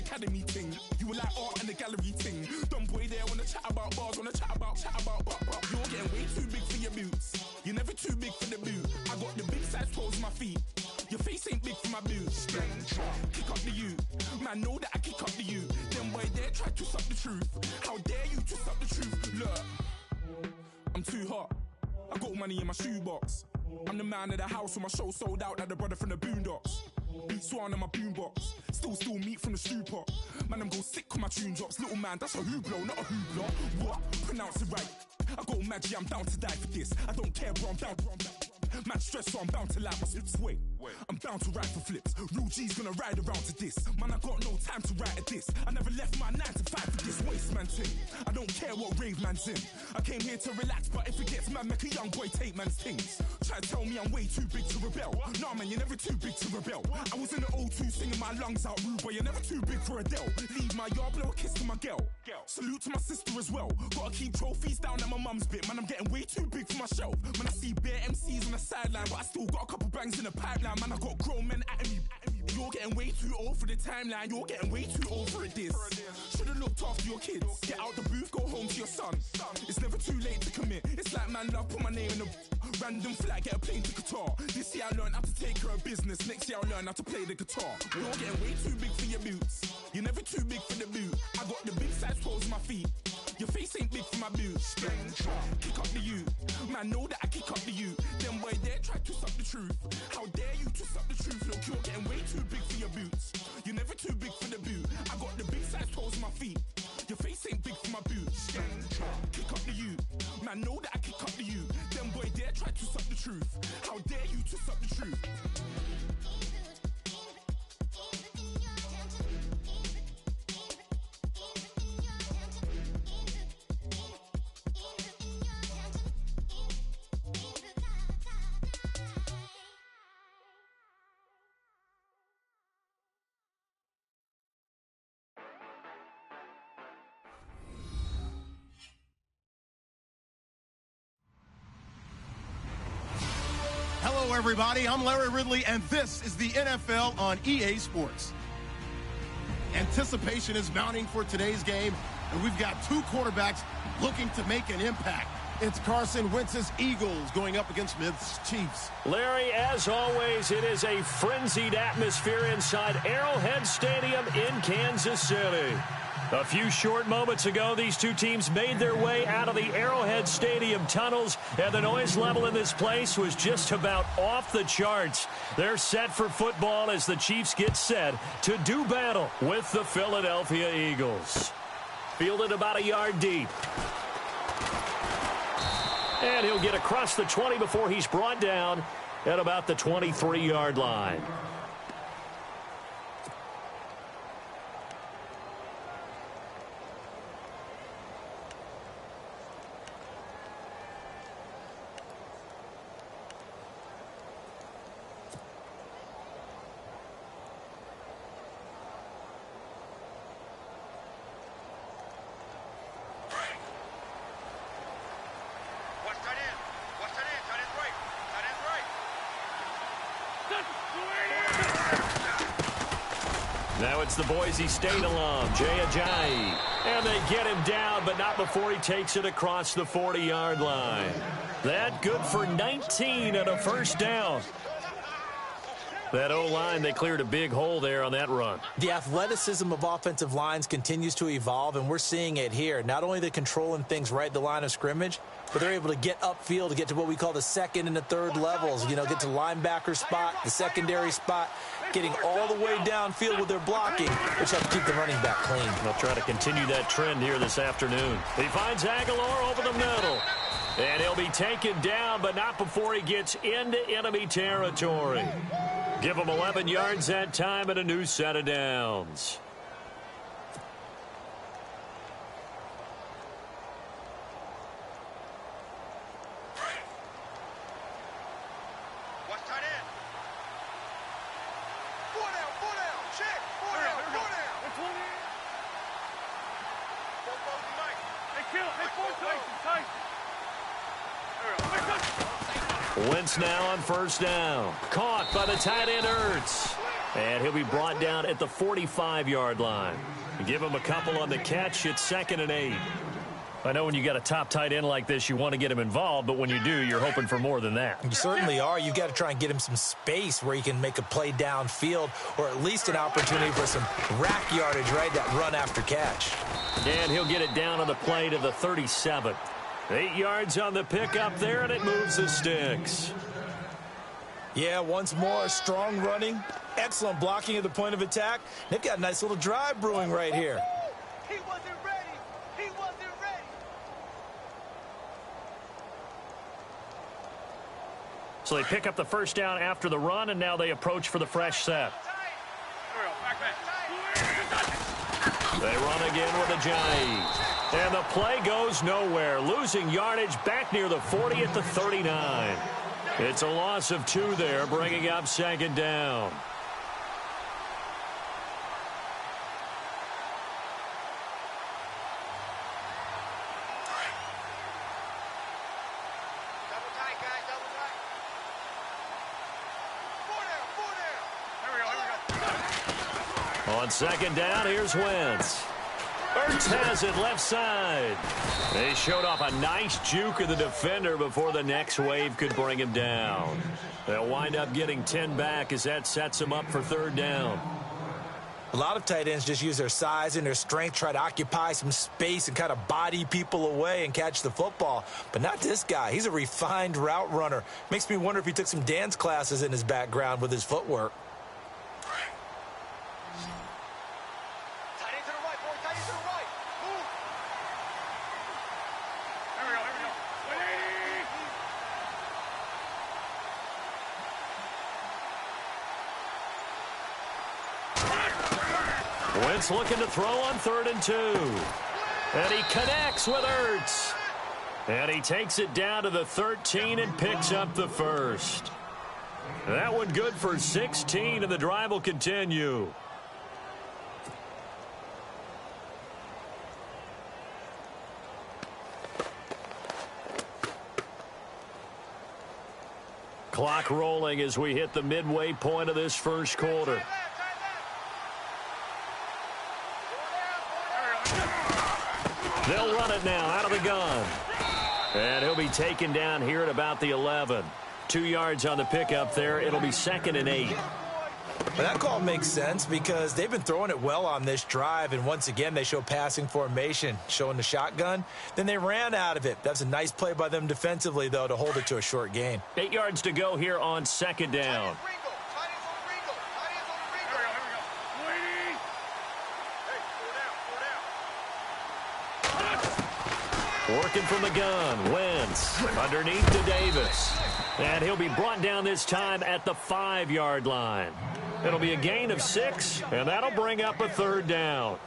academy thing. You were like art and the gallery thing. Dumb boy there wanna chat about bars, wanna chat about. You're getting way too big for your boots. You're never too big for the boot. I got the big size toes on my feet. Your face ain't big for my boots. Kick up the you. Man, know that I kick up the you. Them boy there try to suck the truth. How dare you to suck the truth? Look, I'm too hot. I got money in my shoebox. I'm the man of the house when my show sold out like the brother from the Boondocks. Beat Swan in my boombox. Still meat from the stew pot. Man, I'm go sick when my tune drops. Little man, that's a hooplo, not a hoopla. What? Pronounce it right. I got magic, I'm down to die for this. I don't care, bro, I'm down. Man, stress, so I'm bound to lie my slips. Wait, I'm bound to ride for flips. Real G's gonna ride around to this. Man, I got no time to write at this. I never left my 9 to 5 for this waste man thing. I don't care what rave man's in. I came here to relax, but if it gets mad, make a young boy take man's things. Try to tell me I'm way too big to rebel. Nah, man, you're never too big to rebel. I was in the O2 singing my lungs out, rude boy, you're never too big for Adele. Leave my yard, blow a kiss to my girl. Salute to my sister as well. Gotta keep trophies down at my mum's bit. Man, I'm getting way too big for my shelf. Man, I see bare MCs on the sideline, but I still got a couple bangs in the pipeline. Man, I got grown men at me. You're getting way too old for the timeline. You're getting way too old for a diss. Should've looked after your kids. Get out the booth, go home to your son. It's never too late to commit. It's like man love, put my name in a random flag, get a plane to Qatar. This year I learned how to take care of business. Next year I'll learn how to play the guitar. You're getting way too big for your boots. You're never too big for the boot. I got the big size toes on my feet. Your face ain't big for my boots. Kick up the you. Man, know that I kick up the you. Them boy there try to suck the truth. How dare you to suck the truth? Look, you're getting way too big for your boots. You're never too big for the boot. I got the big size toes on my feet. Your face ain't big for my boots. Kick up the you. Man, know that I kick up the you. Them boy there try to suck the truth. How dare you to suck the truth? Hello, everybody. I'm Larry Ridley, and this is the NFL on EA Sports. Anticipation is mounting for today's game, and we've got two quarterbacks looking to make an impact. It's Carson Wentz's Eagles going up against Smith's Chiefs. Larry, as always, it is a frenzied atmosphere inside Arrowhead Stadium in Kansas City. A few short moments ago, these two teams made their way out of the Arrowhead Stadium tunnels, and the noise level in this place was just about off the charts. They're set for football as the Chiefs get set to do battle with the Philadelphia Eagles. Fielded about a yard deep. And he'll get across the 20 before he's brought down at about the 23-yard line. Now it's the Boise State alum, Jay Ajayi. And they get him down, but not before he takes it across the 40-yard line. That good for 19 and a first down. That O-line, they cleared a big hole there on that run. The athleticism of offensive lines continues to evolve, and we're seeing it here. Not only they're controlling things right at the line of scrimmage, but they're able to get upfield to get to what we call the second and the third levels. You know, get to linebacker spot, the secondary spot, getting all the way downfield with their blocking, which helps keep the running back clean. They'll try to continue that trend here this afternoon. He finds Aguilar over the middle. And he'll be taken down, but not before he gets into enemy territory. Give him 11 yards that time and a new set of downs. Wentz now on first down. Caught by the tight end Ertz. And he'll be brought down at the 45-yard line. Give him a couple on the catch. It's 2nd and 8. I know when you got a top tight end like this, you want to get him involved, but when you do, you're hoping for more than that. You certainly are. You've got to try and get him some space where he can make a play downfield, or at least an opportunity for some rack yardage, right? That run after catch. And he'll get it down on the play to the 37. 8 yards on the pickup there, and it moves the sticks. Yeah, once more, strong running, excellent blocking at the point of attack. They've got a nice little drive brewing right here. He wasn't ready. He wasn't ready. So they pick up the first down after the run, and now they approach for the fresh set. They run again with a jive. And the play goes nowhere. Losing yardage back near the 40 at the 39. It's a loss of 2 there, bringing up 2nd down. Double tight, guys. Double tight. 4 down. On 2nd down, here's Wentz. Ertz has it left side. They showed off a nice juke of the defender before the next wave could bring him down. They'll wind up getting 10 back as that sets them up for 3rd down. A lot of tight ends just use their size and their strength, try to occupy some space and kind of body people away and catch the football. But not this guy. He's a refined route runner. Makes me wonder if he took some dance classes in his background with his footwork. Tight end to the right, boy. Tight end to the right. Move. Here we go. Wentz looking to throw on 3rd and 2. And he connects with Ertz. And he takes it down to the 13 and picks up the first. That one good for 16, and the drive will continue. Clock rolling as we hit the midway point of this first quarter. They'll run it now out of the gun. And he'll be taken down here at about the 11. 2 yards on the pickup there. It'll be 2nd and 8. But that call makes sense because they've been throwing it well on this drive, and once again they show passing formation, showing the shotgun. Then they ran out of it. That's a nice play by them defensively, though, to hold it to a short gain. 8 yards to go here on 2nd down. Working from the gun, Wentz underneath to Davis. And he'll be brought down this time at the 5-yard line. It'll be a gain of 6, and that'll bring up a 3rd down.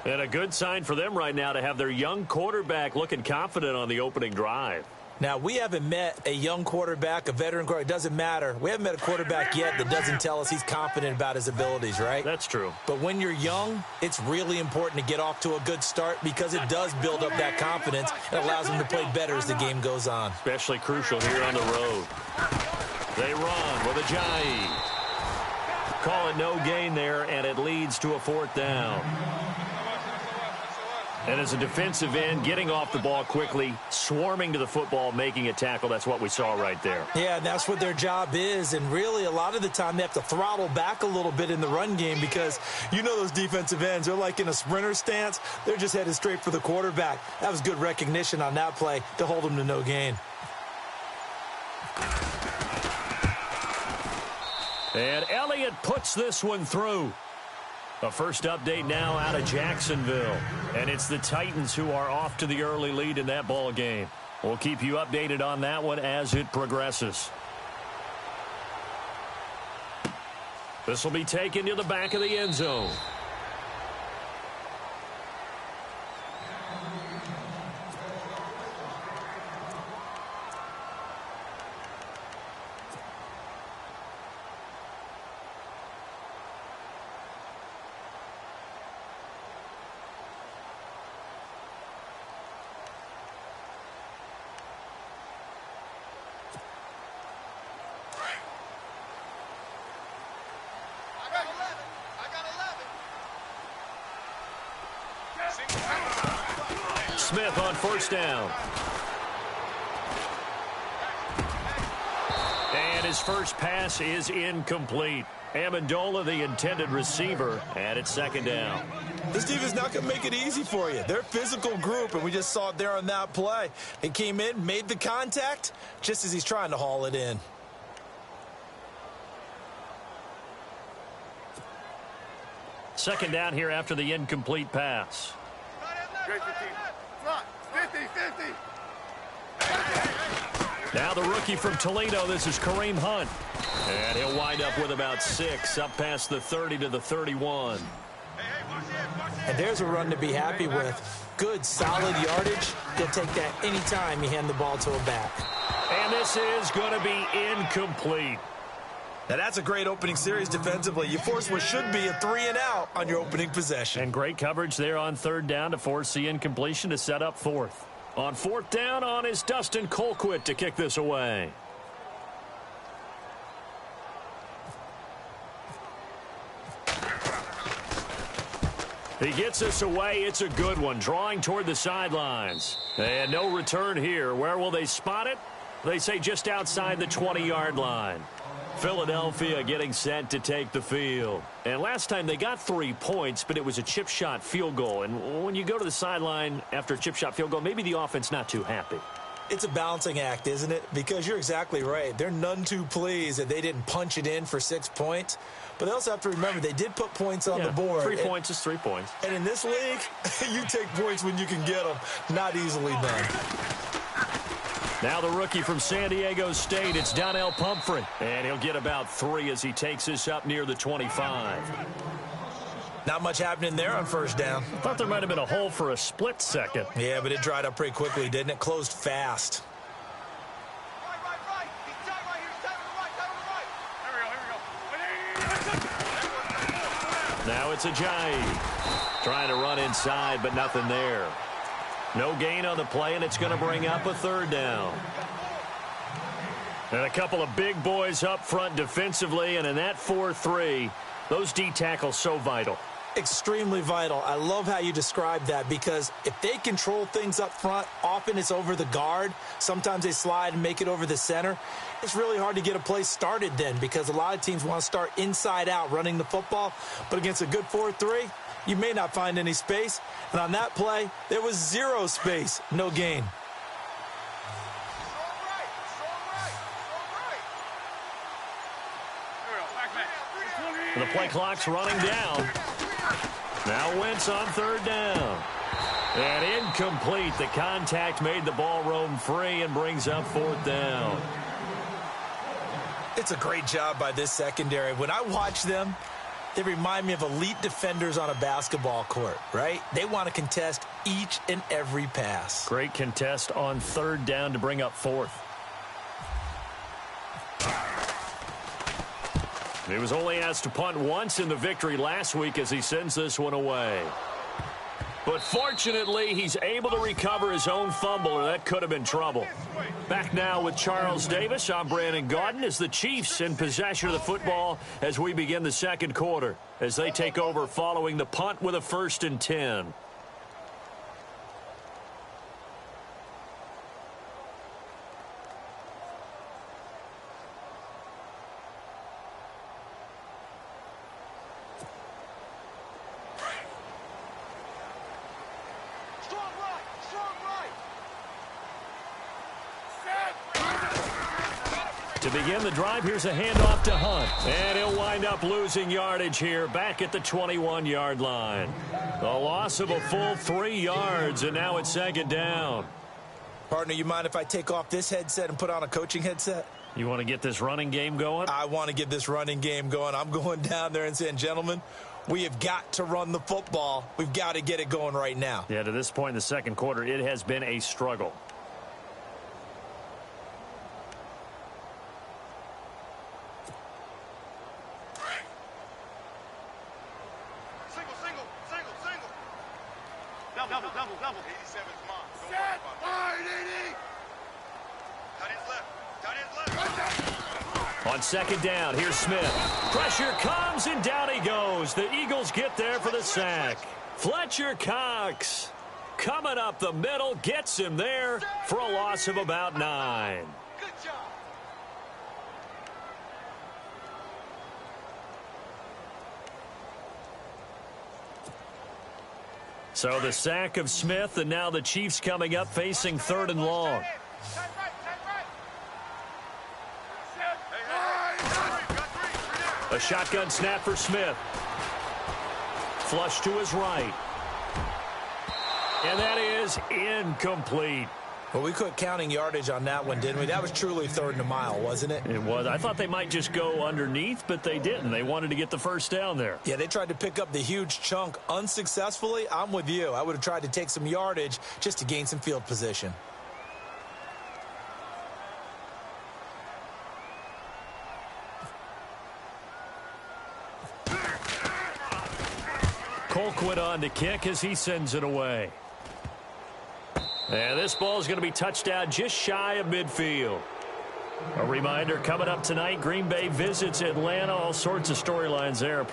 And a good sign for them right now to have their young quarterback looking confident on the opening drive. Now, we haven't met a young quarterback, a veteran quarterback. It doesn't matter. We haven't met a quarterback yet that doesn't tell us he's confident about his abilities, right? That's true. But when you're young, it's really important to get off to a good start because it does build up that confidence and allows them to play better as the game goes on. Especially crucial here on the road. They run with a jive. Call it no gain there, and it leads to a 4th down. And as a defensive end, getting off the ball quickly, swarming to the football, making a tackle, that's what we saw right there. Yeah, and that's what their job is. And really, a lot of the time, they have to throttle back a little bit in the run game because you know those defensive ends, they're like in a sprinter stance. They're just headed straight for the quarterback. That was good recognition on that play to hold them to no gain. And Elliott puts this one through. A first update now out of Jacksonville. And it's the Titans who are off to the early lead in that ball game. We'll keep you updated on that one as it progresses. This will be taken to the back of the end zone. Smith on first down. And his first pass is incomplete. Amendola, the intended receiver, and it's second down. This defense not going to make it easy for you. They're a physical group, and we just saw it there on that play. He came in, made the contact, just as he's trying to haul it in. Second down here after the incomplete pass. Now the rookie from Toledo, this is Kareem Hunt. And he'll wind up with about 6, up past the 30 to the 31. And there's a run to be happy with. Good, solid yardage. He'll take that anytime you hand the ball to a back. And this is going to be incomplete. Now that's a great opening series defensively. You force what should be a 3-and-out on your opening possession. And great coverage there on third down to force the incompletion to set up fourth. On fourth down on is Dustin Colquitt to kick this away. He gets us away. It's a good one, drawing toward the sidelines. And no return here. Where will they spot it? They say just outside the 20-yard line. Philadelphia getting set to take the field. And last time they got 3 points, but it was a chip shot field goal. And when you go to the sideline after a chip shot field goal, maybe the offense not too happy. It's a balancing act, isn't it? Because you're exactly right. They're none too pleased that they didn't punch it in for 6 points. But they also have to remember they did put points on the board. 3 points is 3 points. And in this league, you take points when you can get them. Not easily done. Now the rookie from San Diego State, it's Donnell Pumphrey. And he'll get about 3 as he takes this up near the 25. Not much happening there on first down. I thought there might have been a hole for a split second. Yeah, but it dried up pretty quickly, didn't it? Closed fast. Now it's Ajayi. Trying to run inside, but nothing there. No gain on the play, and it's going to bring up a third down. And a couple of big boys up front defensively, and in that 4-3, those D tackles so vital. Extremely vital. I love how you describe that because if they control things up front, often it's over the guard. Sometimes they slide and make it over the center. It's really hard to get a play started then because a lot of teams want to start inside out running the football. But against a good 4-3, you may not find any space. And on that play, there was 0 space, no gain. The play clock's running down. Now Wentz on third down. And incomplete. The contact made the ball roam free and brings up fourth down. It's a great job by this secondary. When I watch them, they remind me of elite defenders on a basketball court, right? They want to contest each and every pass. Great contest on third down to bring up fourth. He was only asked to punt once in the victory last week as he sends this one away. But fortunately, he's able to recover his own fumble, or that could have been trouble. Back now with Charles Davis. I'm Brandon Gaudin as the Chiefs in possession of the football as we begin the second quarter, as they take over following the punt with a 1st and 10. To begin the drive, here's a handoff to Hunt. And he'll wind up losing yardage here back at the 21-yard line. The loss of a full 3 yards, and now it's second down. Partner, you mind if I take off this headset and put on a coaching headset? You want to get this running game going? I want to get this running game going. I'm going down there and saying, gentlemen, we have got to run the football. We've got to get it going right now. Yeah, to this point in the second quarter, it has been a struggle. Double. 87's mine. Set. Fire, DD. Tight ends left. On second down, here's Smith. Pressure comes, and down he goes. The Eagles get there for the sack. Fletcher Cox coming up the middle, gets him there for a loss of about 9. Good job. So the sack of Smith, and now the Chiefs coming up facing 3rd and long. A shotgun snap for Smith. Flush to his right. And that is incomplete. Well, we quit counting yardage on that one, didn't we? That was truly 3rd and a mile, wasn't it? It was. I thought they might just go underneath, but they didn't. They wanted to get the first down there. Yeah, they tried to pick up the huge chunk unsuccessfully. I'm with you. I would have tried to take some yardage just to gain some field position. Colquitt on to kick as he sends it away. And this ball is going to be touched down just shy of midfield. A reminder, coming up tonight, Green Bay visits Atlanta. All sorts of storylines there.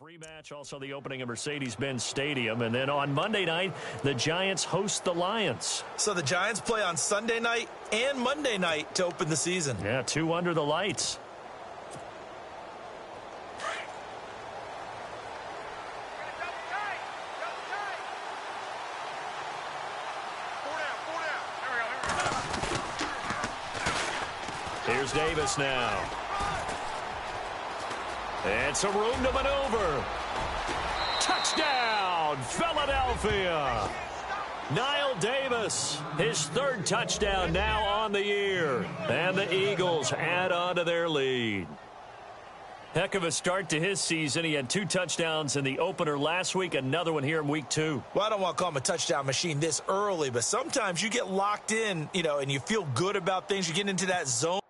Rematch, also the opening of Mercedes-Benz Stadium. And then on Monday night, the Giants host the Lions. So the Giants play on Sunday night and Monday night to open the season. Yeah, 2 under the lights. Here's Davis now. And some room to maneuver. Touchdown, Philadelphia. Niall Davis, his 3rd touchdown now on the year. And the Eagles add on to their lead. Heck of a start to his season. He had 2 touchdowns in the opener last week, another one here in week 2. Well, I don't want to call him a touchdown machine this early, but sometimes you get locked in, and you feel good about things. You get into that zone.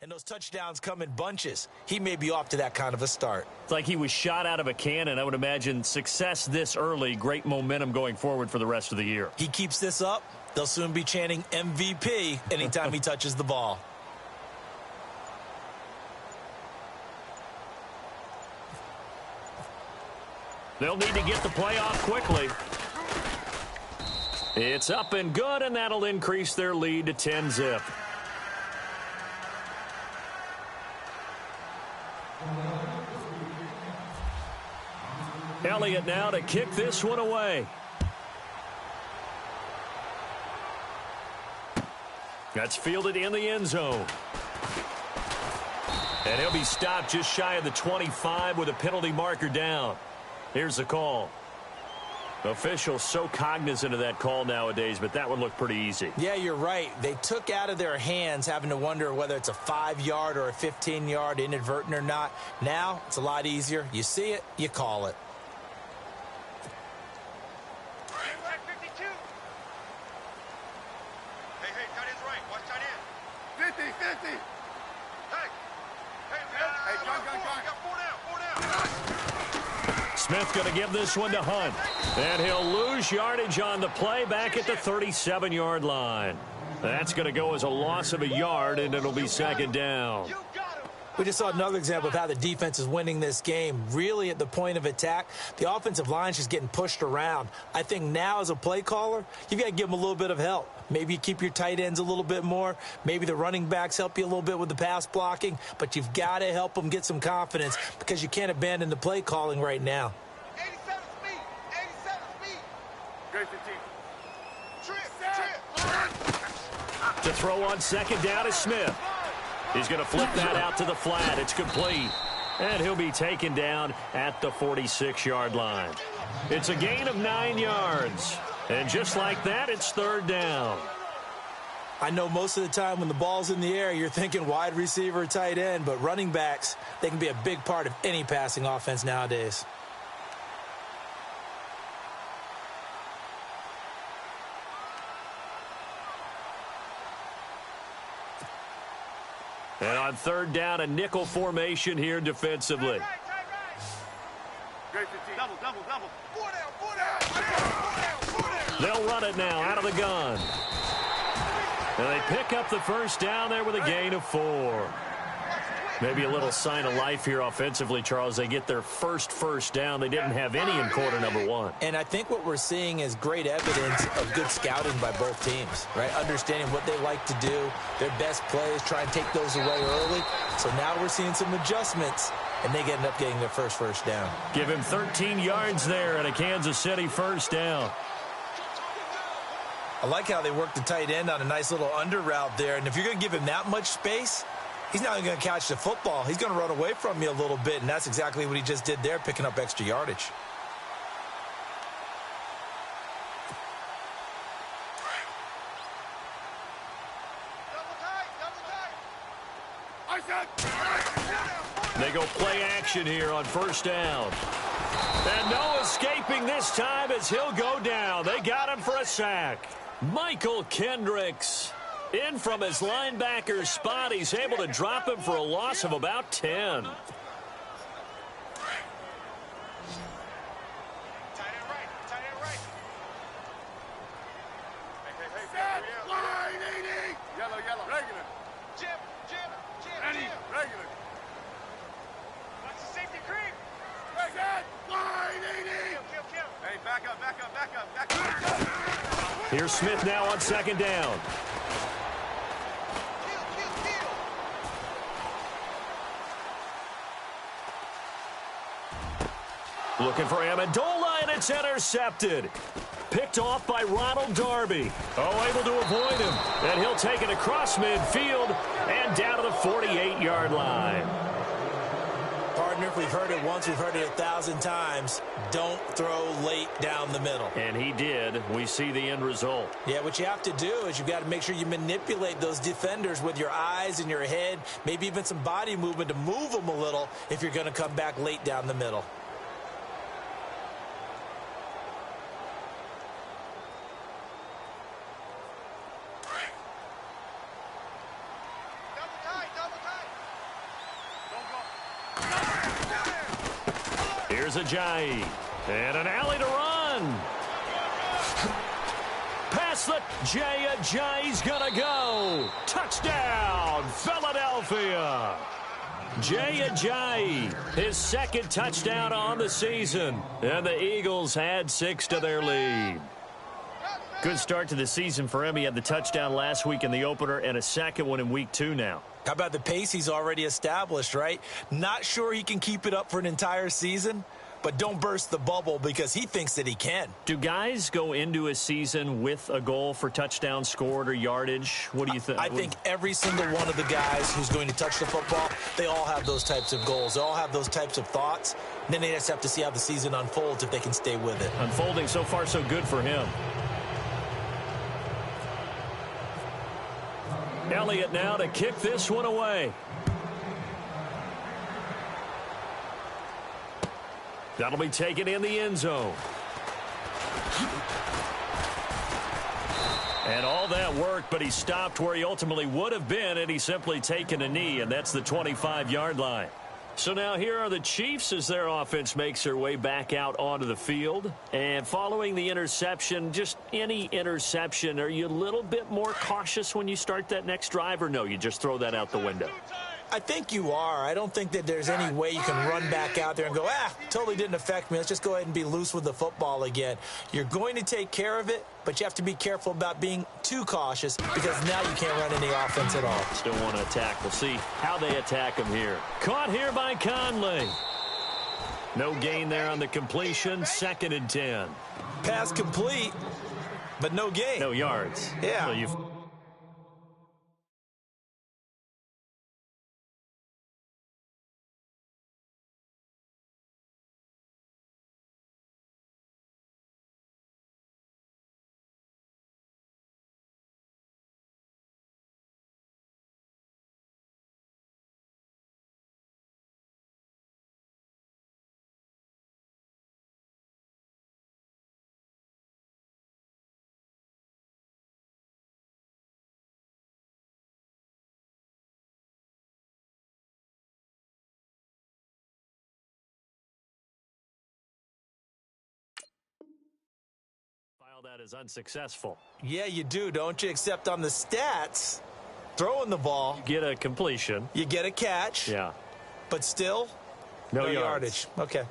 And those touchdowns come in bunches. He may be off to that kind of a start. It's like he was shot out of a cannon. I would imagine success this early, great momentum going forward for the rest of the year. He keeps this up, they'll soon be chanting MVP anytime he touches the ball. They'll need to get the play off quickly. It's up and good, and that'll increase their lead to 10-zip. Elliott now to kick this one away. That's fielded in the end zone. And he'll be stopped just shy of the 25 with a penalty marker down. Here's the call. Officials so cognizant of that call nowadays, but that would look pretty easy. Yeah, you're right. They took out of their hands having to wonder whether it's a 5-yard or a 15-yard inadvertent or not. Now, it's a lot easier. You see it, you call it. Hey, tight end's right. Watch tight end. 50, 50. Hey, John. We got 4 down. Smith going to give this one to Hunt. And he'll lose yardage on the play back at the 37-yard line. That's going to go as a loss of a yard, and it'll be second down. You got him. We just saw another example of how the defense is winning this game. Really at the point of attack, the offensive line's just getting pushed around. I think now as a play caller, you've got to give them a little bit of help. Maybe you keep your tight ends a little bit more. Maybe the running backs help you a little bit with the pass blocking. But you've got to help them get some confidence because you can't abandon the play calling right now. 87 speed. 87 speed. Great 15. Trip. To throw on second down is Smith. He's going to flip that out to the flat. It's complete. And he'll be taken down at the 46-yard line. It's a gain of 9 yards. And just like that, it's third down. I know most of the time when the ball's in the air, you're thinking wide receiver, tight end, but running backs, they can be a big part of any passing offense nowadays. And on third down, a nickel formation here defensively. Great 15. Double. 4 down. They'll run it now out of the gun. And they pick up the first down there with a gain of 4. Maybe a little sign of life here offensively, Charles. They get their first down. They didn't have any in quarter number 1. And I think what we're seeing is great evidence of good scouting by both teams, right? Understanding what they like to do, their best plays, try and take those away early. So now we're seeing some adjustments, and they end up getting their first down. Give him 13 yards there and a Kansas City first down. I like how they work the tight end on a nice little under route there. And if you're going to give him that much space, he's not going to catch the football. He's going to run away from you a little bit, and that's exactly what he just did there, picking up extra yardage. They go play action here on first down. And no escaping this time as he'll go down. They got him for a sack. Michael Kendricks in from his linebacker spot. He's able to drop him for a loss of about 10. Tight end right. Hey. Line 80. Yellow. Regular. Jim. Ready. Regular. Watch the safety creep. Line 80. Kill. Hey, back up. Here's Smith now on second down. Looking for Amendola, and it's intercepted. Picked off by Ronald Darby. Able to avoid him. And he'll take it across midfield and down to the 48-yard line. Partner, if we've heard it once, we've heard it 1,000 times. Don't throw late down the middle. And he did. We see the end result. Yeah, what you have to do is you've got to make sure you manipulate those defenders with your eyes and your head, maybe even some body movement to move them a little if you're going to come back late down the middle. Here's Ajayi. And an alley to run. Past the Ajayi's going to go. Touchdown, Philadelphia. Ajayi, his second touchdown on the season. And the Eagles add 6 to their lead. Good start to the season for him. He had the touchdown last week in the opener and a second one in week 2 now. How about the pace he's already established, right? Not sure he can keep it up for an entire season, but don't burst the bubble because he thinks that he can. Do guys go into a season with a goal for touchdown scored or yardage? What do you think? I think every single one of the guys who's going to touch the football, they all have those types of goals. They all have those types of thoughts. And then they just have to see how the season unfolds if they can stay with it. Unfolding so far so good for him. Elliott now to kick this one away. That'll be taken in the end zone. And all that worked, but he stopped where he ultimately would have been, and he's simply taken a knee, and that's the 25-yard line. So now here are the Chiefs as their offense makes their way back out onto the field. And following the interception, just any interception, are you a little bit more cautious when you start that next drive, or no, you just throw that out the window? I think you are. I don't think that there's any way you can run back out there and go, totally didn't affect me. Let's just go ahead and be loose with the football again. You're going to take care of it, but you have to be careful about being too cautious because now you can't run any offense at all. Still want to attack. We'll see how they attack him here. Caught here by Conley. No gain there on the completion. 2nd and 10. Pass complete, but no gain. No yards. Yeah. So you've... that is unsuccessful. Yeah, you do, don't you? Except on the stats, throwing the ball. You get a completion. You get a catch. Yeah. But still, no yardage. Okay.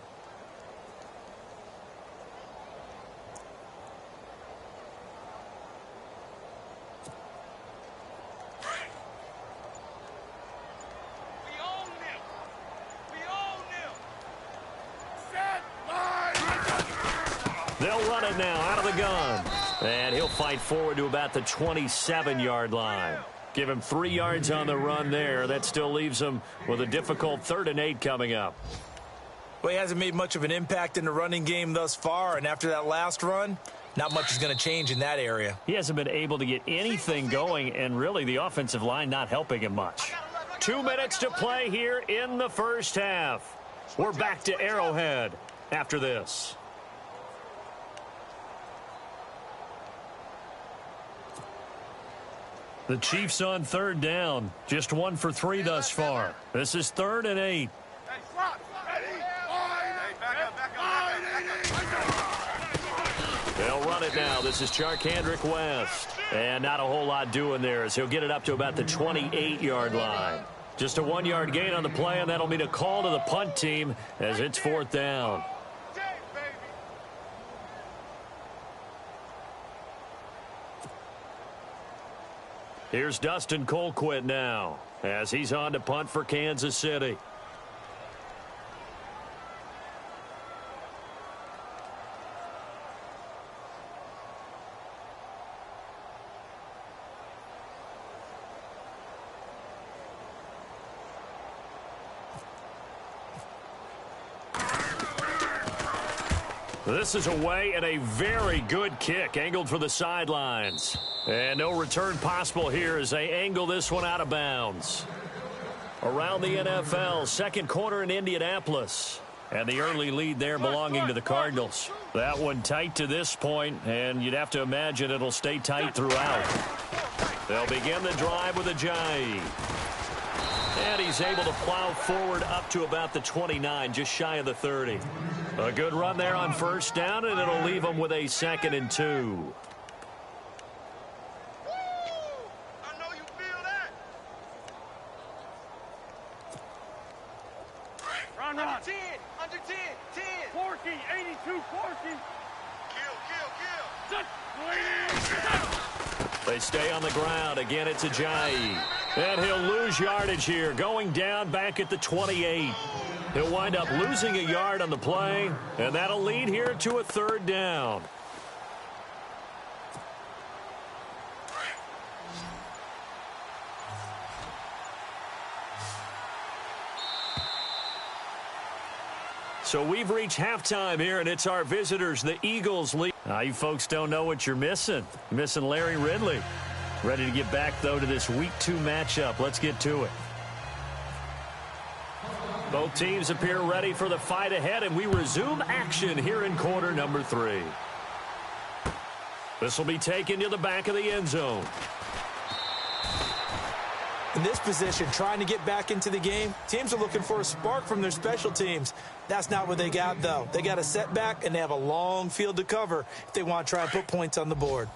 They'll run it now out of the gun. And he'll fight forward to about the 27-yard line. Give him 3 yards on the run there. That still leaves him with a difficult 3rd and 8 coming up. Well, he hasn't made much of an impact in the running game thus far. And after that last run, not much is going to change in that area. He hasn't been able to get anything going, and really the offensive line not helping him much. 2 minutes to play here in the first half. We're back to Arrowhead after this. The Chiefs on 3rd down. Just 1 for 3 thus far. This is 3rd and 8. They'll run it now. This is Charkandrick West. And not a whole lot doing there as he'll get it up to about the 28-yard line. Just a 1-yard gain on the play, and that'll mean a call to the punt team as it's 4th down. Here's Dustin Colquitt now as he's on to punt for Kansas City. This is away and a very good kick angled for the sidelines. And no return possible here as they angle this one out of bounds. Around the NFL, 2nd quarter in Indianapolis. And the early lead there belonging to the Cardinals. That one tight to this point, and you'd have to imagine it'll stay tight throughout. They'll begin the drive with Ajayi. And he's able to plow forward up to about the 29, just shy of the 30. A good run there on 1st down, and it'll leave him with a 2nd and 2. Under 10, 10. Forky, 82, Forky. Kill. They stay on the ground. Again, it's Ajayi. And he'll lose yardage here, going down back at the 28. He'll wind up losing a yard on the play, and that'll lead here to a third down. So we've reached halftime here, and it's our visitors, the Eagles lead. You folks don't know what you're missing. You're missing Larry Ridley. Ready to get back, though, to this Week 2 matchup. Let's get to it. Both teams appear ready for the fight ahead, and we resume action here in quarter number 3. This will be taken to the back of the end zone. In this position, trying to get back into the game, teams are looking for a spark from their special teams. That's not what they got, though. They got a setback, and they have a long field to cover if they want to try and put points on the board.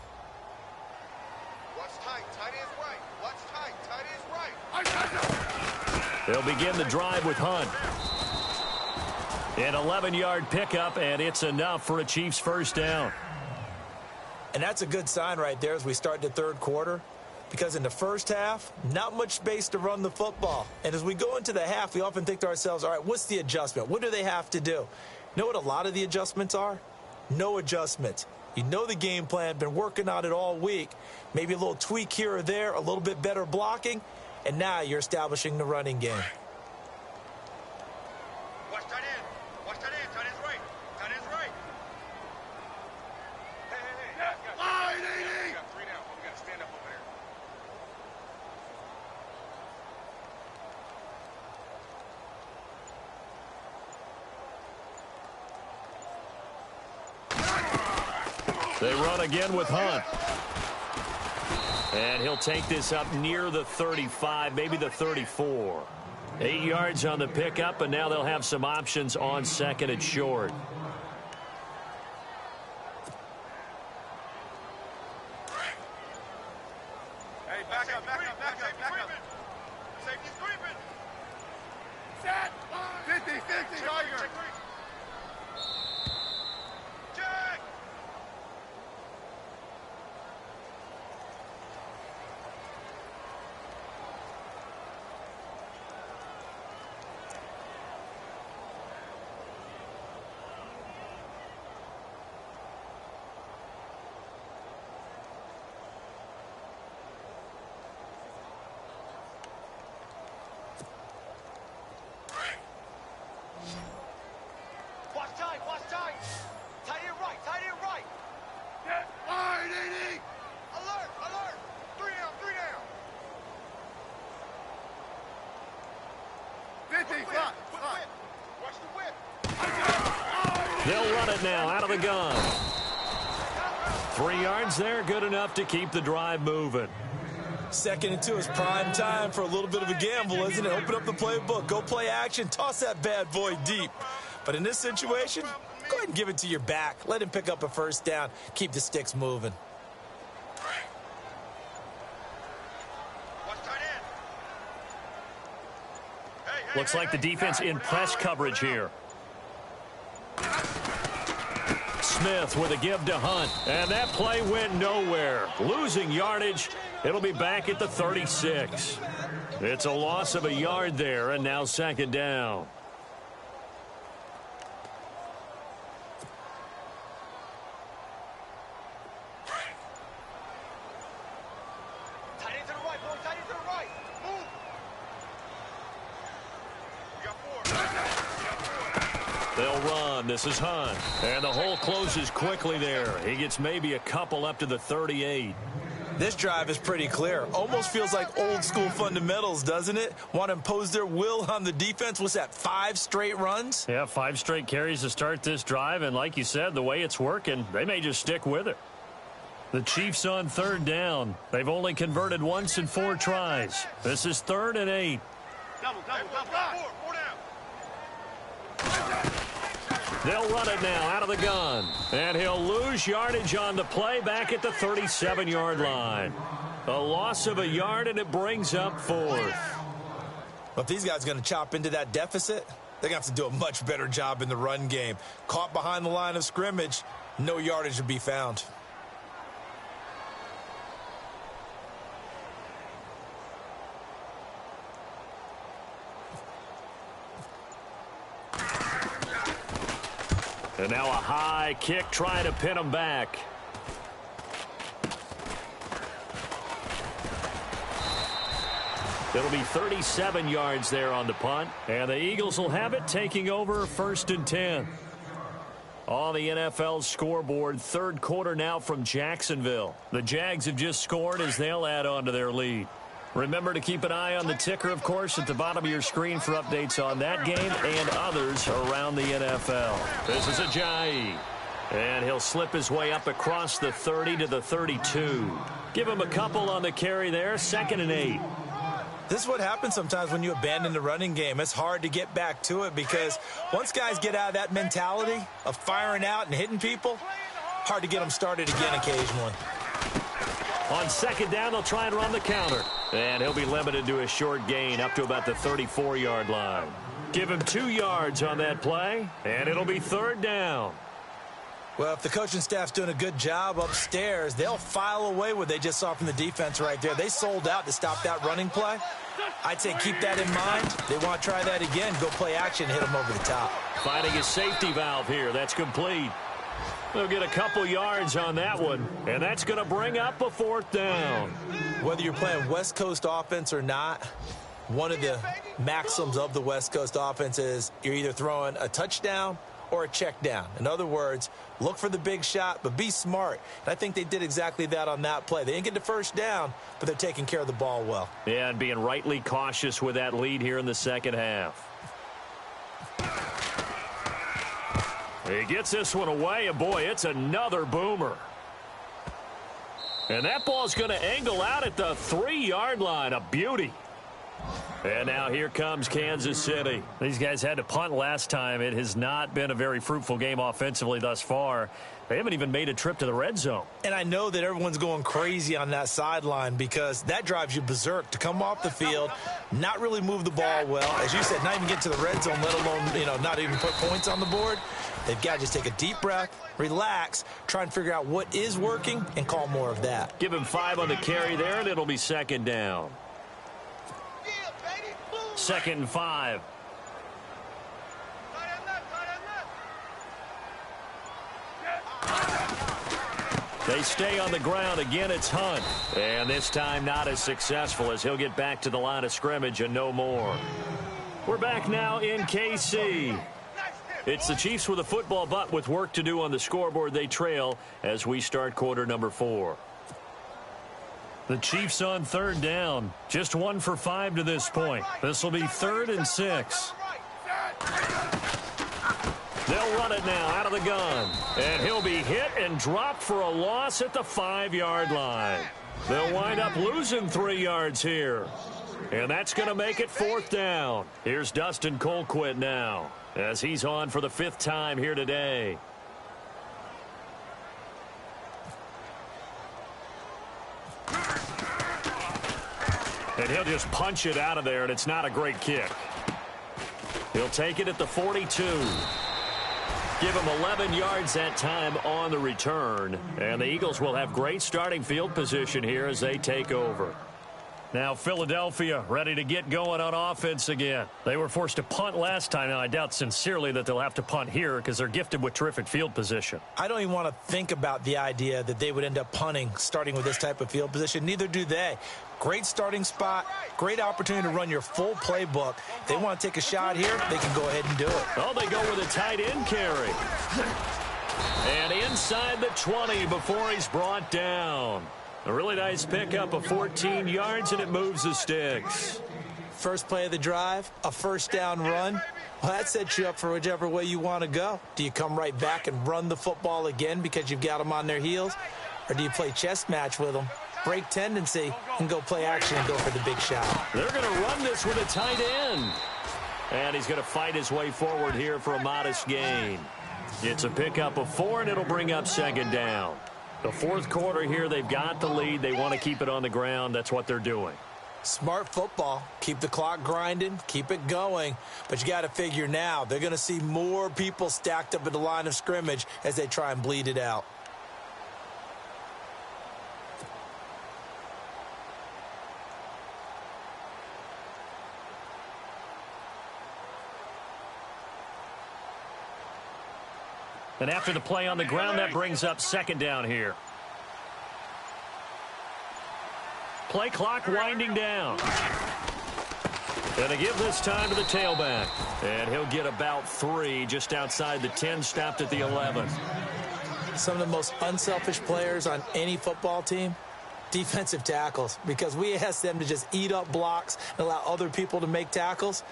Watch tight. Tight is right. Watch tight. Tight is right. They'll begin the drive with Hunt. An 11-yard pickup, and it's enough for a Chiefs first down. And that's a good sign right there as we start the third quarter. Because in the first half, not much space to run the football. And as we go into the half, we often think to ourselves, all right, what's the adjustment? What do they have to do? You know what a lot of the adjustments are? No adjustments. You know the game plan, been working on it all week. Maybe a little tweak here or there, a little bit better blocking, and now you're establishing the running game. Watch tight end. Watch tight end. Tight is right. Tight is right. Hey. We got 3 down. We got to stand up over there. They run again with Hunt. And he'll take this up near the 35, maybe the 34. 8 yards on the pickup, and now they'll have some options on second and short. Hey, back up. Safety's creeping. Set. 50. Tiger. Jack. Watch tight. Tight end right. Get wide, AD. Alert. 3 down. 50, front. Watch the whip. They'll run it now out of the gun. 3 yards there, good enough to keep the drive moving. 2nd and 2 is prime time for a little bit of a gamble, isn't it? Open up the playbook, go play action, toss that bad boy deep. But in this situation, go ahead and give it to your back. Let him pick up a first down. Keep the sticks moving. Watch tight end. Looks like the defense in press coverage here. Smith with a give to Hunt, and that play went nowhere. Losing yardage. It'll be back at the 36. It's a loss of a yard there, and now second down. Tight end to the right, boy. Tight end to the right. Move. We got 4. They'll run. This is Hunt. And the hole closes quickly there. He gets maybe a couple up to the 38. This drive is pretty clear. Almost feels like old school fundamentals, doesn't it? Want to impose their will on the defense. What's that, 5 straight runs? Yeah, 5 straight carries to start this drive. And like you said, the way it's working, they may just stick with it. The Chiefs on third down. They've only converted once in 4 tries. This is 3rd and 8. Double. 4 down. They'll run it now out of the gun. And he'll lose yardage on the play back at the 37-yard line. A loss of a yard, and it brings up 4th. But if these guys are going to chop into that deficit, they're going to have to do a much better job in the run game. Caught behind the line of scrimmage, no yardage to be found. And now a high kick trying to pin him back. It'll be 37 yards there on the punt. And the Eagles will have it, taking over 1st and 10. On the NFL scoreboard, third quarter now from Jacksonville. The Jags have just scored as they'll add on to their lead. Remember to keep an eye on the ticker, of course, at the bottom of your screen for updates on that game and others around the NFL. This is Ajayi. And he'll slip his way up across the 30 to the 32. Give him a couple on the carry there, 2nd and 8. This is what happens sometimes when you abandon the running game. It's hard to get back to it because once guys get out of that mentality of firing out and hitting people, hard to get them started again occasionally. On 2nd down, they'll try and run the counter. And he'll be limited to a short gain up to about the 34-yard line. Give him 2 yards on that play, and it'll be 3rd down. Well, if the coaching staff's doing a good job upstairs, they'll file away what they just saw from the defense right there. They sold out to stop that running play. I'd say keep that in mind. They want to try that again, go play action, hit them over the top. Finding a safety valve here. That's complete. They'll get a couple yards on that one, and that's going to bring up a 4th down. Whether you're playing West Coast offense or not, one of the maxims of the West Coast offense is you're either throwing a touchdown or a check down. In other words, look for the big shot, but be smart. And I think they did exactly that on that play. They didn't get the first down, but they're taking care of the ball well. Yeah, and being rightly cautious with that lead here in the second half. He gets this one away, and boy, it's another boomer. And that ball's going to angle out at the 3-yard line. A beauty. And now here comes Kansas City. These guys had to punt last time. It has not been a very fruitful game offensively thus far. They haven't even made a trip to the red zone. And I know that everyone's going crazy on that sideline because that drives you berserk to come off the field, not really move the ball well. As you said, not even get to the red zone, let alone, not even put points on the board. They've got to just take a deep breath, relax, try and figure out what is working, and call more of that. Give him 5 on the carry there, and it'll be 2nd down. 2nd and 5. They stay on the ground. Again, it's Hunt. And this time not as successful as he'll get back to the line of scrimmage and no more. We're back now in KC. It's the Chiefs with a football, but with work to do on the scoreboard. They trail as we start quarter number 4. The Chiefs on 3rd down. Just 1 for 5 to this point. This will be 3rd and 6. They'll run it now out of the gun. And he'll be hit and dropped for a loss at the 5-yard line. They'll wind up losing 3 yards here. And that's going to make it 4th down. Here's Dustin Colquitt now as he's on for the 5th time here today. And he'll just punch it out of there, and it's not a great kick. He'll take it at the 42. Give him 11 yards that time on the return. And the Eagles will have great starting field position here as they take over. Now Philadelphia ready to get going on offense again. They were forced to punt last time. Now I doubt sincerely that they'll have to punt here because they're gifted with terrific field position. I don't even want to think about the idea that they would end up punting starting with this type of field position. Neither do they. Great starting spot, great opportunity to run your full playbook. If they want to take a shot here, they can go ahead and do it. Oh, they go with a tight end carry. And inside the 20 before he's brought down. A really nice pickup of 14 yards, and it moves the sticks. First play of the drive, a 1st down run. Well, that sets you up for whichever way you want to go. Do you come right back and run the football again because you've got them on their heels? Or do you play chess match with them, break tendency, and go play action and go for the big shot? They're going to run this with a tight end. And he's going to fight his way forward here for a modest gain. It's a pickup of 4, and it'll bring up 2nd down. The 4th quarter here, they've got the lead. They want to keep it on the ground. That's what they're doing. Smart football. Keep the clock grinding. Keep it going. But you got to figure now, they're going to see more people stacked up at the line of scrimmage as they try and bleed it out. And after the play on the ground, that brings up second down here. Play clock winding down. And they give this time to the tailback. And he'll get about 3 just outside the 10, stopped at the 11. Some of the most unselfish players on any football team, defensive tackles, because we ask them to just eat up blocks and allow other people to make tackles.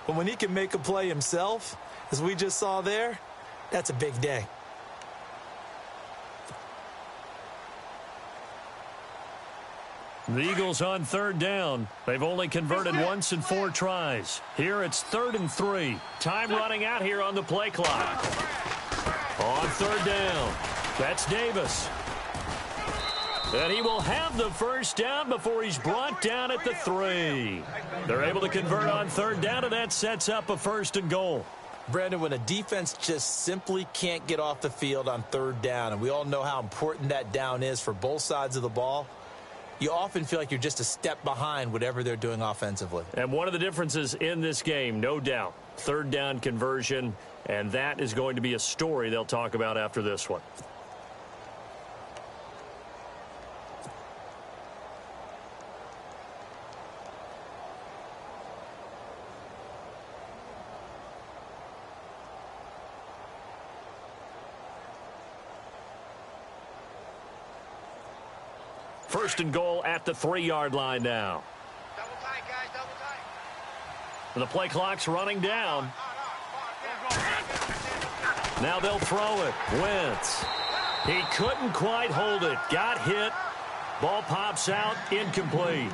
But when he can make a play himself, as we just saw there, that's a big day. The Eagles on third down. They've only converted once in 4 tries. Here it's 3rd and 3. Time running out here on the play clock. On third down, that's Davis. And he will have the first down before he's brought down at the 3. They're able to convert on third down, and that sets up a 1st and goal. Brandon, when a defense just simply can't get off the field on third down, and we all know how important that down is for both sides of the ball, you often feel like you're just a step behind whatever they're doing offensively. And one of the differences in this game, no doubt, third down conversion, and that is going to be a story they'll talk about after this one. First and goal at the 3-yard line now. Double tight, guys, double tight. And the play clock's running down. Now they'll throw it. Wentz. He couldn't quite hold it. Got hit. Ball pops out. Incomplete.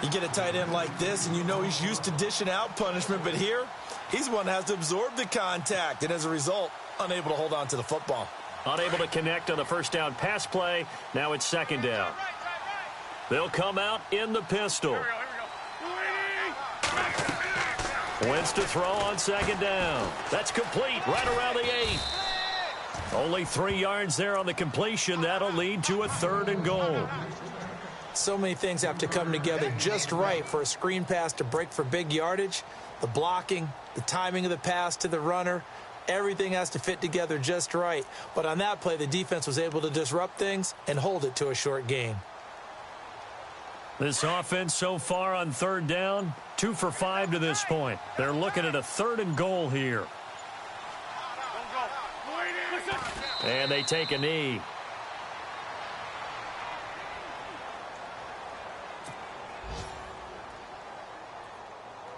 You get a tight end like this, and you know he's used to dishing out punishment, but here, he's one that has to absorb the contact, and as a result, unable to hold on to the football. Unable to connect on the first down pass play. Now it's second down. They'll come out in the pistol. Wentz to throw on second down. That's complete right around the 8. Only 3 yards there on the completion. That'll lead to a 3rd and goal. So many things have to come together just right for a screen pass to break for big yardage. The blocking, the timing of the pass to the runner, everything has to fit together just right. But on that play, the defense was able to disrupt things and hold it to a short gain. This offense so far on third down, 2 for 5 to this point. They're looking at a 3rd and goal here. And they take a knee.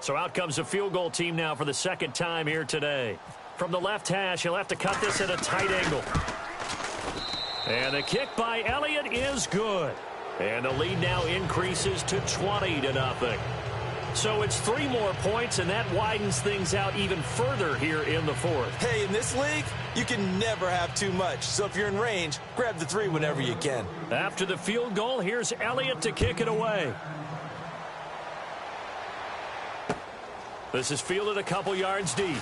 So out comes a field goal team now for the second time here today. From the left hash, he'll have to cut this at a tight angle. And the kick by Elliott is good. And the lead now increases to 20-0. So it's 3 more points, and that widens things out even further here in the 4th. Hey, in this league, you can never have too much. So if you're in range, grab the 3 whenever you can. After the field goal, here's Elliott to kick it away. This is fielded a couple yards deep.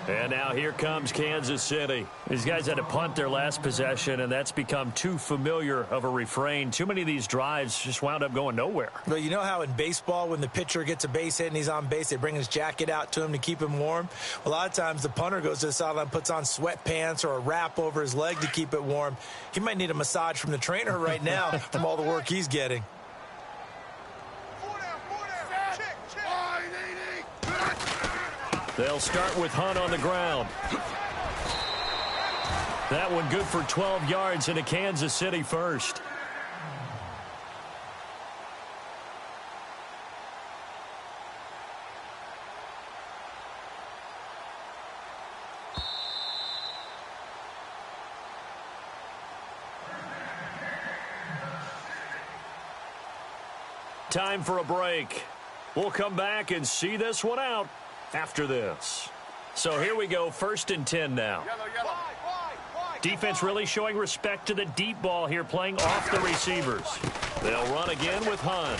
And now here comes Kansas City. These guys had to punt their last possession, and that's become too familiar of a refrain. Too many of these drives just wound up going nowhere. But you know how in baseball, when the pitcher gets a base hit and he's on base, they bring his jacket out to him to keep him warm? A lot of times the punter goes to the sideline, puts on sweatpants or a wrap over his leg to keep it warm. He might need a massage from the trainer right now from all the work he's getting. They'll start with Hunt on the ground. That one good for 12 yards into Kansas City first. Time for a break. We'll come back and see this one out after this. So here we go, 1st and 10 now. Defense really showing respect to the deep ball here, playing off the receivers. They'll run again with Hunt.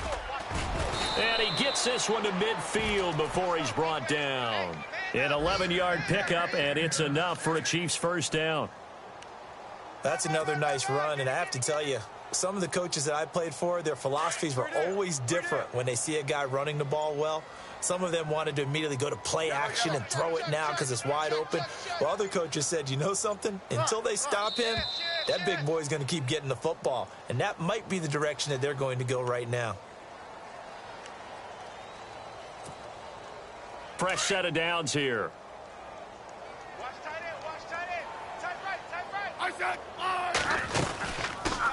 And he gets this one to midfield before he's brought down. An 11-yard pickup, and it's enough for a Chiefs first down. That's another nice run, and I have to tell you, some of the coaches that I played for, their philosophies were always different when they see a guy running the ball well. Some of them wanted to immediately go to play action and throw it now because it's wide open. While other coaches said, you know something? Until they stop him, that big boy's going to keep getting the football. And that might be the direction that they're going to go right now. Fresh set of downs here. Watch tight end, watch tight end. Tight right, tight right.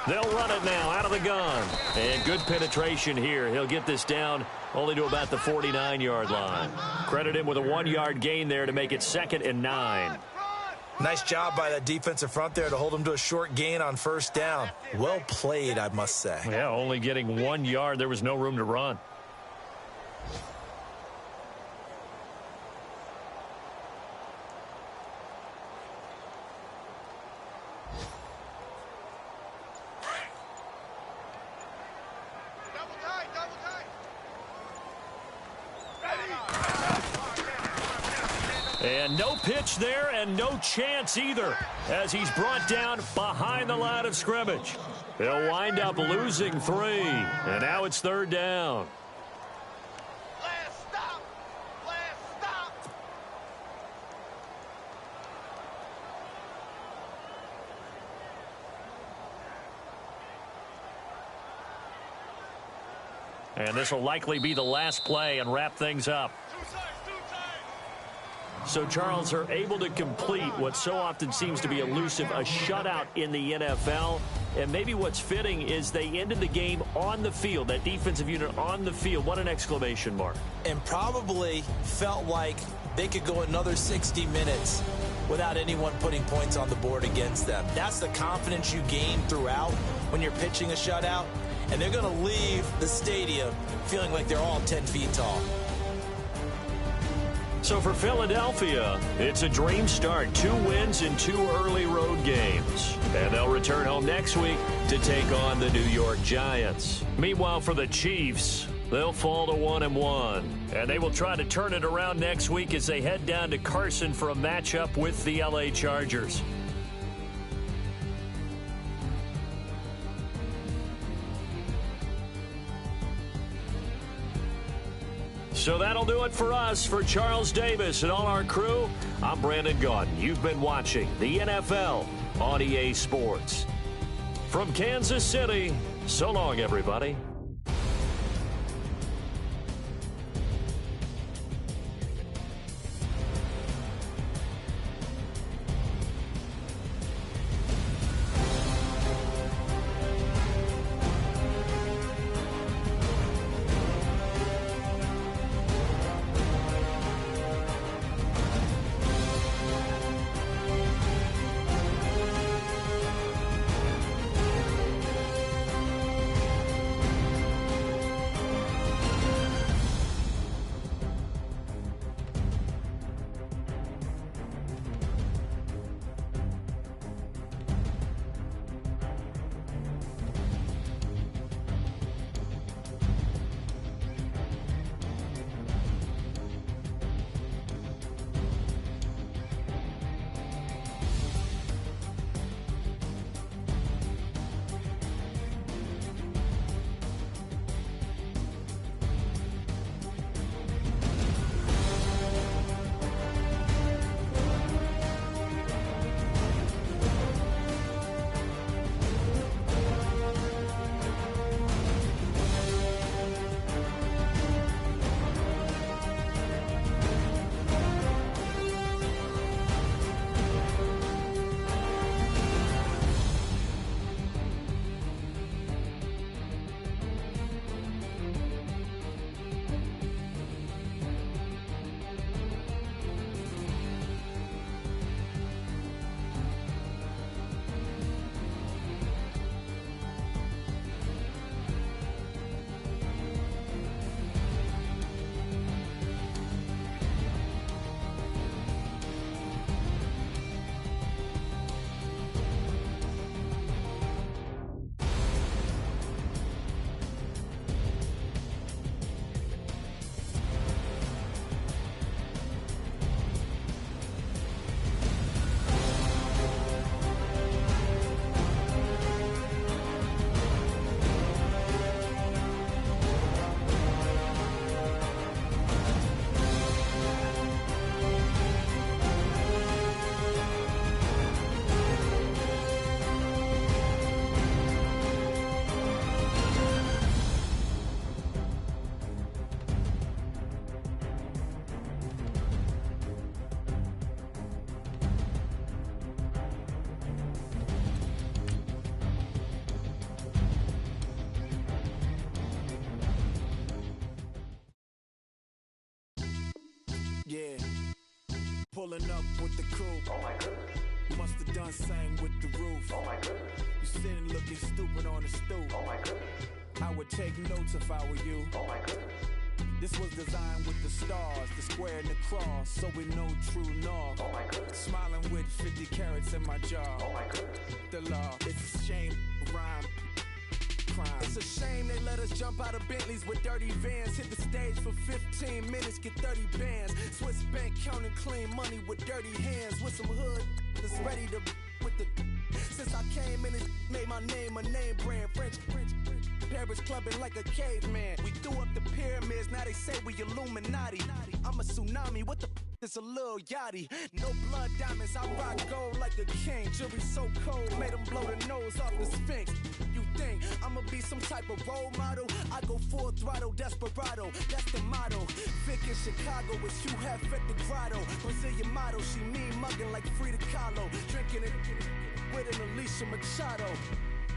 They'll run it now out of the gun. And good penetration here. He'll get this down only to about the 49-yard line. Credit him with a 1-yard gain there to make it 2nd and 9. Nice job by that defensive front there to hold him to a short gain on first down. Well played, I must say. Yeah, only getting 1 yard. There was no room to run. And no pitch there and no chance either as he's brought down behind the line of scrimmage. He'll wind up losing 3, and now it's 3rd down. Last stop. Last stop. And this will likely be the last play and wrap things up. So, Charles, are able to complete what so often seems to be elusive, a shutout in the NFL. And maybe what's fitting is they ended the game on the field, that defensive unit on the field. What an exclamation mark. And probably felt like they could go another 60 minutes without anyone putting points on the board against them. That's the confidence you gain throughout when you're pitching a shutout. And they're going to leave the stadium feeling like they're all 10 feet tall. So for Philadelphia, it's a dream start. 2 wins in 2 early road games. And they'll return home next week to take on the New York Giants. Meanwhile, for the Chiefs, they'll fall to 1-1. And they will try to turn it around next week as they head down to Carson for a matchup with the LA Chargers. So that'll do it for us. For Charles Davis and all our crew, I'm Brandon Gaudin. You've been watching the NFL on EA Sports. From Kansas City, so long, everybody. Yeah, pulling up with the coupe. Oh my goodness. Must have done same with the roof. Oh my goodness. You sitting looking stupid on the stoop. Oh my goodness. I would take notes if I were you. Oh my goodness. This was designed with the stars, the square and the cross, so we know true north. Oh my goodness. Smiling with 50 carats in my jaw. Oh my goodness. The law, it's a shame, rhyme, crime. It's a shame they let us jump out of Bentleys with dirty vans. Hit the stage for 15 minutes, get 30 bands. Swiss bank counting clean money with dirty hands. With some hood that's ready to with the. Since I came in, it made my name a name brand. French. Paris clubbing like a caveman. We threw up the pyramids, now they say we Illuminati. I'm a tsunami, what the it's a little yachty. No blood diamonds, I rock gold like a king. Jury so cold, made them blow the nose off the Sphinx. You think I'ma be some type of role model? I go full throttle, desperado, that's the motto. Vic in Chicago, it's you have at the grotto. Brazilian model, she mean mugging like Frida Kahlo. Drinking it with an Alicia Machado.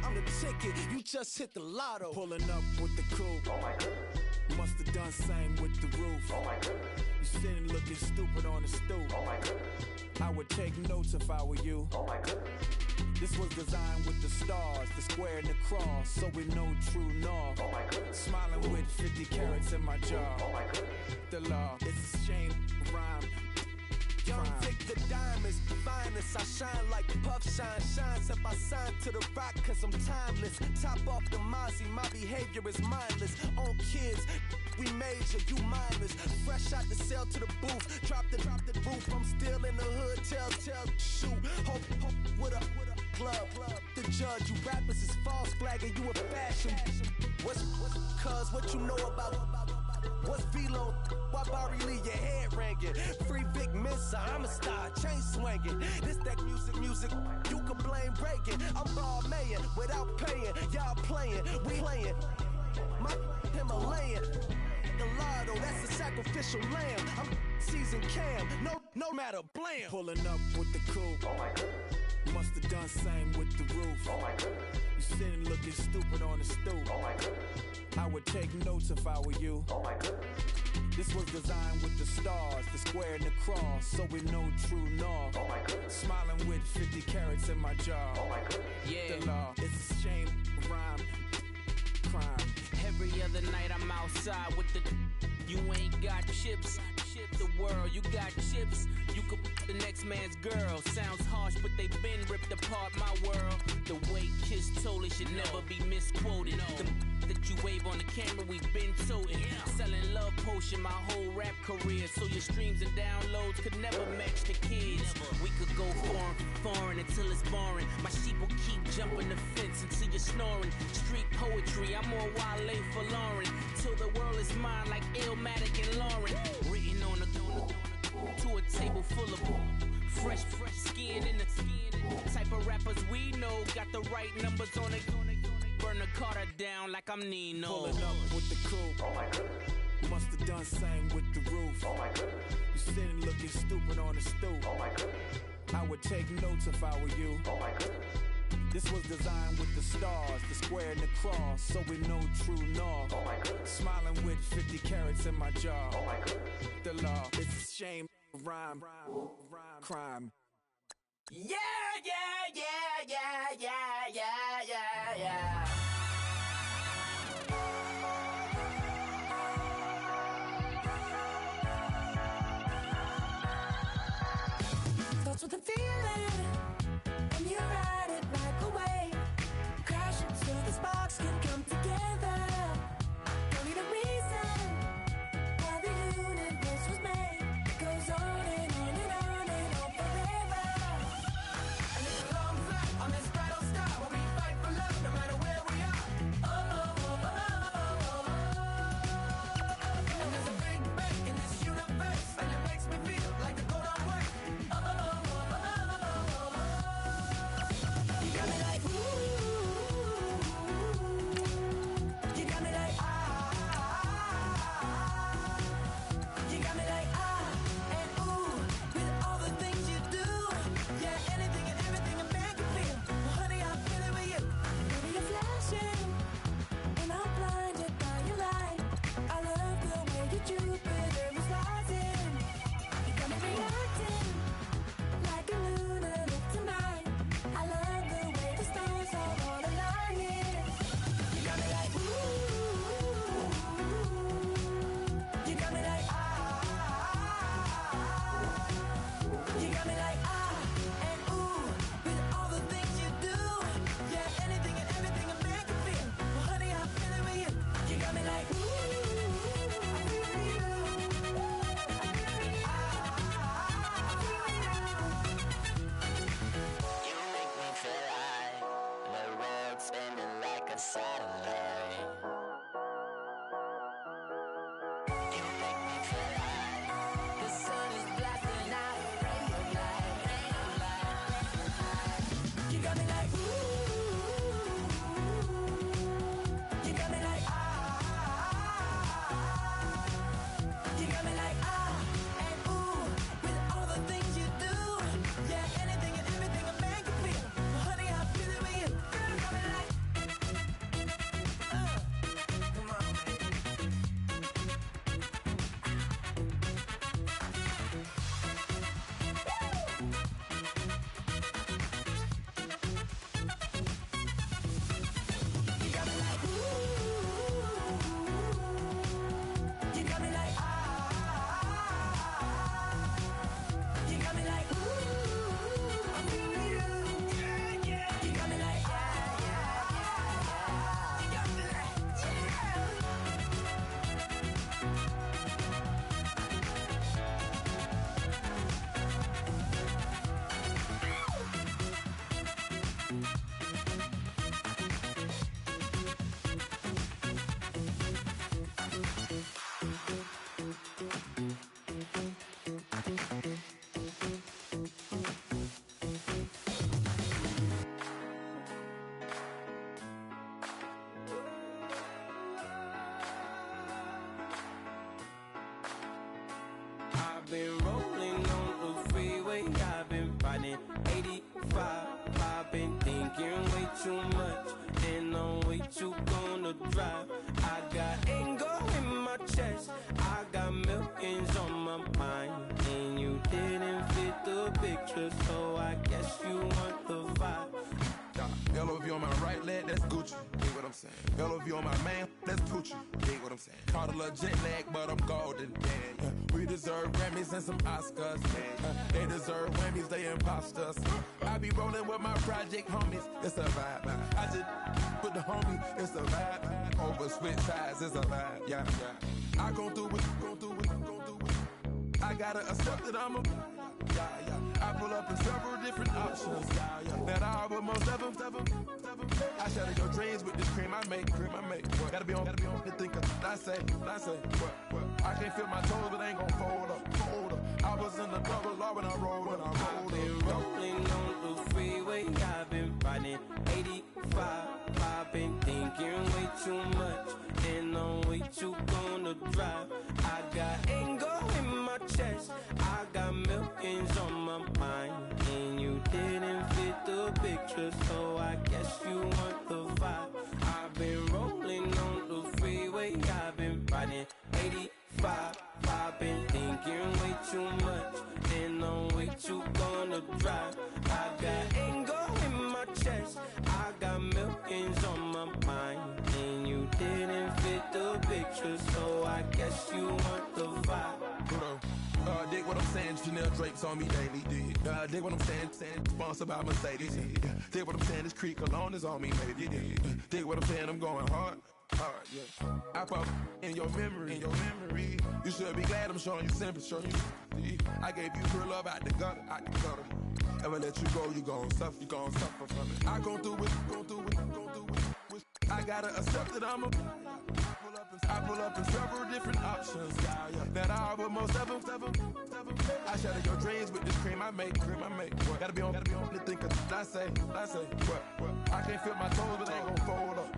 I'm the ticket, you just hit the lotto. Pulling up with the coupe. Oh my goodness. Must have done same with the roof. Oh my goodness. You sitting looking stupid on the stoop. Oh my goodness. I would take notes if I were you. Oh my goodness. This was designed with the stars, the square and the cross, so we know true north. Oh my goodness. Smiling with 50 carats in my jaw. Oh my goodness. The law, it's a shame, rhyme. Young Vic, the diamonds, the finest. I shine like puff shine. Shines up, I sign to the rock, cause I'm timeless. Top off the Mozzie, my behavior is mindless. On kids, we major, you mindless. Fresh out the cell to the booth. Drop the roof, I'm still in the hood. Tell, shoot. Hope, with a glove. The judge, you rappers is false flagging, you a fashion. What's cuz, what you know about? What's Velo? Why Barry Lee, your head ringing? Free Vic Mensa, I'm a star, chain swinging. This that music, you can blame Reagan. I'm ball mayin' without paying. Y'all playing, we playing. My Himalayan. Gelato, that's a sacrificial lamb. I'm seasoned cam, no matter, blam. Pulling up with the coupe. Oh my goodness. Must have done same with the roof. Oh my goodness. You sitting looking stupid on the stoop. Oh my goodness. I would take notes if I were you. Oh my goodness. This was designed with the stars, the square and the cross, so we know true north. Oh my goodness. Smiling with 50 carats in my jaw. Oh my goodness. Yeah. The law, it's a shame, rhyme, crime. Every other night I'm outside with the. You ain't got chips. The world, you got chips. You could the next man's girl. Sounds harsh, but they been ripped apart my world. The way Kiss told it should never be misquoted. The that you wave on the camera, we've been toting. Selling love potion my whole rap career. So your streams and downloads could never match the kids. We could go foreign until it's boring. My sheep will keep jumping the fence until you're snoring. Street poetry, I'm more Wale for Lauren. Till the world is mine like Illmatic and Lauren. Written on a to a table full of fresh skin in the type of rappers we know. Got the right numbers on it. Burn the Carter down like I'm Nino. Pulling up with the coupe. Oh my goodness. Must have done same with the roof. Oh my goodness. You sitting looking stupid on the stoop. Oh my goodness. I would take notes if I were you. Oh my goodness. This was designed with the stars, the square and the cross, so we know true north. Oh my goodness. Smiling with 50 carats in my jaw. Oh my goodness. The law, it's a shame, rhyme, crime. Yeah. Thoughts with a feeling, and you ride it like a wave. Crash into the sparks can come together. Don't need a reason why the universe was made. It goes on and on and on and on forever. And it's a long flight on this battle star where we fight for love no matter where 85. I've been thinking way too much, and I'm way too gonna drive. I got anger in my chest, I got millions on my mind, and you didn't fit the picture, so I guess you want the vibe. LOV on my right leg, that's Gucci. Dig what I'm saying? LOV on my man, that's Poochie. Dig what I'm saying? Caught a little jet lag, but I'm golden. Yeah. We deserve Grammys and some Oscars. They deserve Grammys, they imposters. I be rolling with my project homies. It's a vibe. I just put the homie. It's a vibe. Over switch sides, it's a vibe. Yeah. I gon' do it. I gotta accept that I'm a. I pull up in several different options. That I will most ever. I shatter your dreams with this cream I make. Gotta be on the thinker. I say. What? I can't feel my toes, but ain't gon' fold up. I was in the double law when I rolled. I've been rolling on the freeway. I've been riding 85. I've been thinking way too much, and I'm way too gonna drive. I got anger in my chest, I got millions on my mind, and you didn't fit the picture, so I guess you want the vibe. I've been rolling on the freeway, I've been riding 85. I've been thinking way too much, and I'm way too gonna drive. I got anger in my chest, I got millions on my mind, and you didn't fit the picture, so I guess you want the vibe. Dig what I'm saying, Chanel drapes on me daily. Dig what I'm saying, sponsored by Mercedes. Dig what I'm saying, this Creek Cologne is on me, baby. Dig what I'm saying, I'm going hard, yeah. I pop in your memory. You should be glad I'm showing you sympathy. I gave you real love out the gutter. Ever let you go, you gon' suffer from it. I gon' do it. I gotta accept that I'm a. I pull up in several different options. That I will most ever. I shatter your dreams with this cream I make. What? Gotta be on the thinker. I say. What? I can't feel my toes, but they gon' fold up.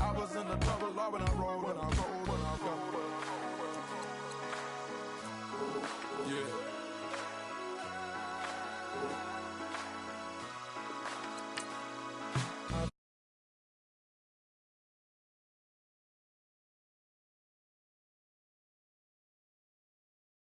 I was in the double law when I rolled.